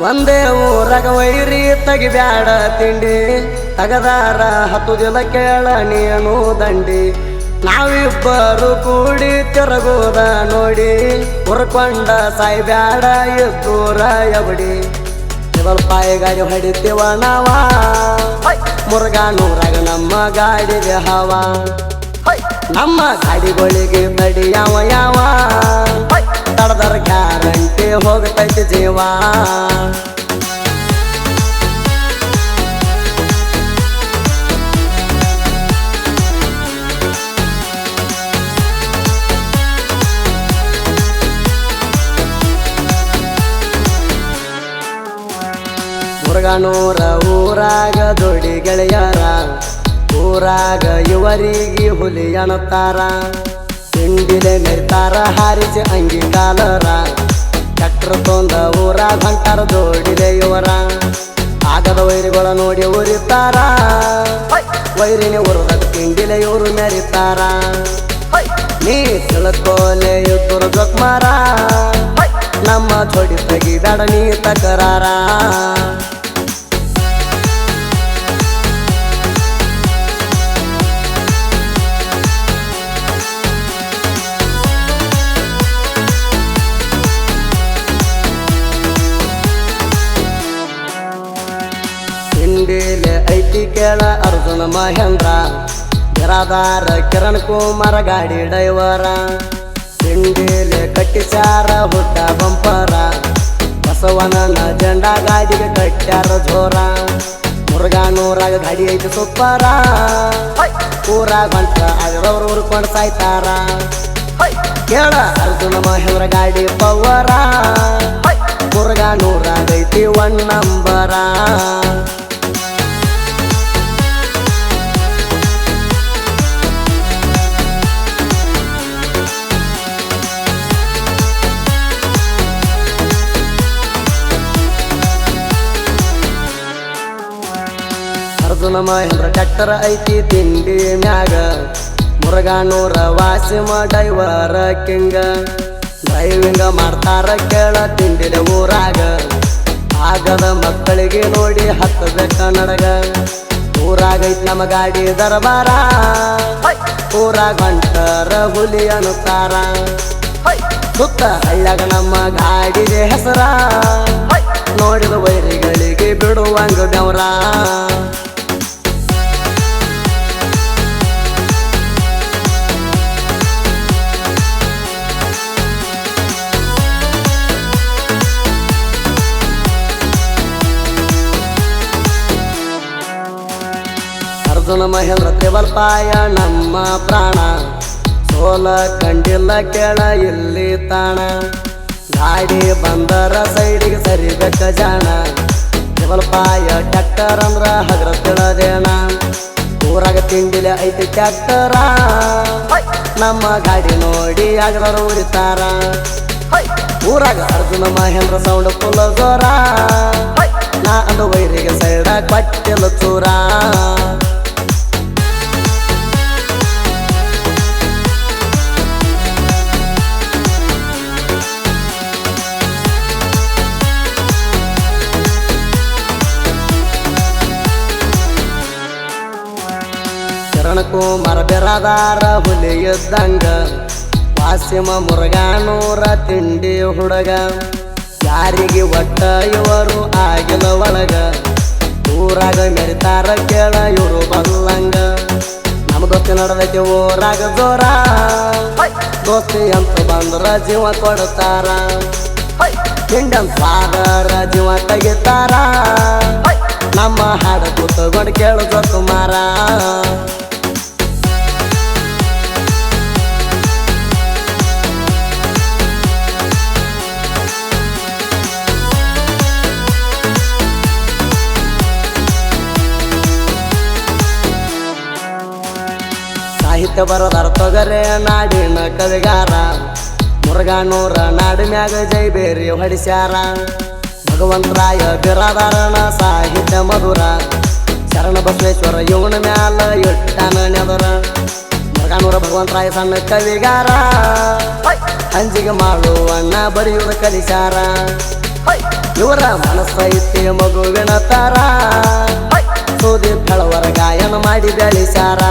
ಒಂದೇ ಊರಾಗ ವೈರಿ ತೆಗಿಬ್ಯಾಡ ತಿಂಡಿ ತಗದಾರ 10 ದಿನ ಕೇಳ ನೀನು ದಂಡಿ ನಾವಿಬ್ಬರು ಕೂಡಿ ತಿರುಗುದ ನೋಡಿ ಹುರ್ಕೊಂಡ ಸಾಯ್ಬ್ಯಾಡ ಎದ್ದೂರ ಎಬಡಿ ಪಾಯಿ ಗಾಡಿ ಹೊಡಿತೀವ ನಾವ ಮುರುಘಾನೂರಾಗ ನಮ್ಮ ಗಾಡಿಗೆ ಹವ ನಮ್ಮ ಗಾಡಿಗಳಿಗೆ ಬಡಿ ಯಾವ ಯಾವ ತಡದರ ಗ್ಯಾರಂಟಿ ಹೋಗ್ತೈತಿ ಜೀವ ಮುರುಘಾನೂರ ಊರಾಗ ದೊಡ್ಡಿ ಗೆಳೆಯರ ಊರಾಗ ಇವರಿಗೆ ಹುಲಿ ಅಣತಾರ ತಿಂಡಿಲೆ ಮೆರಿತಾರ ಹಾರಿಸಿ ಅಂಗಿ ಕಾಲರ ಟ್ರ್ಯಾಕ್ಟರ್ ತೊಂದ ಊರಾಗ ಹೊಂಟಾರ ದೊಡ್ಡಿಲೆ ಇವರ ಆಗದ ವೈರಿಗಳ ನೋಡಿ ಉರಿತಾರ ವೈರಿನಿ ಉರುದಾಗ ತಿಂಡಿಲೆ ಇವರು ಮೆರಿತಾರ ನೀ ತಿಳ್ಕೋಲೆ ಇಬ್ಬರು ಜೊಕ್ಮಾರ ನಮ್ಮ ಜೋಡಿ ತೆಗಿಬೇಡ ನೀ ತಕರಾರ ತಿಂಡಿಲೆ ಐತಿ ಕೇಳ ಅರ್ಜುನ ಮಹೇಂದ್ರ ಬಿರಾದಾರ ಕಿರಣ್ ಕುಮಾರ ಗಾಡಿ ಡ್ರೈವರ ತಿಂಡಿಲೆ ಕಟ್ಟಿಸ್ಯಾರ ಹುಟ್ಟ ಬಂಪರ ಬಸವನನ ಜೆಂಡಾ ಗಾಡಿಗೆ ಕಟ್ಟ್ಯಾರ ಜೋರ ಮುರುಘಾನೂರಾಗ ಗಾಡಿ ಐತಿ ಸುಪ್ಪರ ಊರಾಗ ಹೊಂಟ ಆಗಿರೋರು ಉರ್ಕೊಂಡು ಸಾಯ್ತಾರ ಕೇಳ ಅರ್ಜುನ ಮಹೇಂದ್ರ ಗಾಡಿ ಪವರ ಮುರುಘಾನೂರಾಗ ಐತಿ 1 ನಂಬರ ಅರ್ಜುನ ಮಹೇಂದ್ರ ಟ್ರ್ಯಾಕ್ಟರ್ ಐತಿ ತಿಂಡಿ ಮ್ಯಾಗ ಮುರುಘಾನೂರ ವಾಸಿಮ ಡೈವರ ಕಿಂಗ ಡ್ರೈವಿಂಗ ಮಾಡ್ತಾರ ಕೇಳ ತಿಂಡಿಲೆ ಊರಾಗ ಆಗದ ಮಕ್ಕಳಿಗೆ ನೋಡಿ ಹತ್ತಬೇಕ ನಡಗ ಊರಾಗ ಐತಿ ನಮ್ಮ ಗಾಡಿ ದರ್ಬಾರ ಊರಾಗ ಹೊಂಟರ ಹುಲಿ ಅನ್ನುತ್ತಾರ ಸುತ್ತ ಹಳ್ಳ್ಯಾಗ ನಮ್ಮ ಗಾಡಿಗೆ ಹೆಸರ ನೋಡಿದ ವೈರಿಗಳಿಗೆ ಬಿಡುವಂಗ ಬೆವರ ಅರ್ಜುನ ಮಹೇಂದ್ರ ತ್ರಿವಲ್ಪಾಯ ನಮ್ಮ ಪ್ರಾಣ ಸೋಲ ಕಂಡಿಲ್ಲ ಕೇಳ ಇಲ್ಲಿ ತಾಣ ಗಾಡಿ ಬಂದರ ಸೈಡಿಗೆ ಸರಿಬೇಕ ಜಾಣ ತ್ರಿವಲ್ಪಾಯ ಟ್ರ್ಯಾಕ್ಟರ್ ಅಂದ್ರ ಹಗರ ತಿಳದೇಣ ಊರಾಗ ತಿಂಡಿಲೆ ಐತಿ ಟ್ರ್ಯಾಕ್ಟರ ನಮ್ಮ ಗಾಡಿ ನೋಡಿ ಹಗರ ಉರಿತಾರ ಊರಾಗ ಅರ್ಜುನ ಮಹೇಂದ್ರ ಸೌಂಡ್ ಫುಲ್ ಜೋರ ನಾ ಅಂದ ವೈರಿಗೆ ಸೈಡ ಕೊಟ್ಟಿಲ್ಲ ಚೂರ ಕಿರಣ್ ಕುಮಾರ ಬಿರಾದಾರ ಹುಲಿ ಇದ್ದಂಗ ವಾಸಿಮ ಮುರುಘಾನೂರ ತಿಂಡಿ ಹುಡುಗ ಯಾರಿಗೆ ಒಟ್ಟ ಇವರು ಆಗಿಲ್ಲ ಒಳಗ ಊರಾಗ ಮೆರಿತಾರ ಕೇಳ ಇವರು ಬಲ್ಲಂಗ ನಮ್ಮ ದೋಸ್ತಿ ನಡದೈತಿ ಊರಾಗ ಜೋರ ದೋಸ್ತಿ ಅಂತ ಬಂದ್ರ ಜೀವ ಕೊಡ್ತಾರ ಹಿಂಡನ್ ಸಾಗರ ಜೀವ ತೆಗಿತಾರ ನಮ್ಮ ಹಾಡ ಕೂತ್ಕೊಂಡು ಕೇಳು ಕುಮಾರ ಸಾಹಿತ್ಯ ಬರದಾರ ತೊಗರೆ ನಾಡಿನ ಕವಿಗಾರ ಮುರುಘಾನೂರ ನಾಡು ಮ್ಯಾಗ ಜೈ ಬೇರಿ ಹೊಡಿಸ್ಯಾರ ಭಗವಂತರಾಯ ಬಿರಾದಾರನ ಸಾಹಿತ್ಯ ಮಧುರ ಶರಣ ಬಸವೇಶ್ವರ ಇವನ ಮ್ಯಾಲ ಇಟ್ಟಾನ ನೆದರ ಮುರುಘಾನೂರ ಭಗವಂತರಾಯ ಸಣ್ಣ ಕವಿಗಾರ ಅಂಜಿಗೆ ಮಾಡುವಣ್ಣ ಬರೆಯುವುದು ಕಲಿಸಾರ ಇವರ ಮನಸ್ಸೈತಿ ಮಗುವಿನ ತರ ಸೋದಿ ಬೆಳವರ ಗಾಯನ ಮಾಡಿ ಬೆಳೆಸಾರ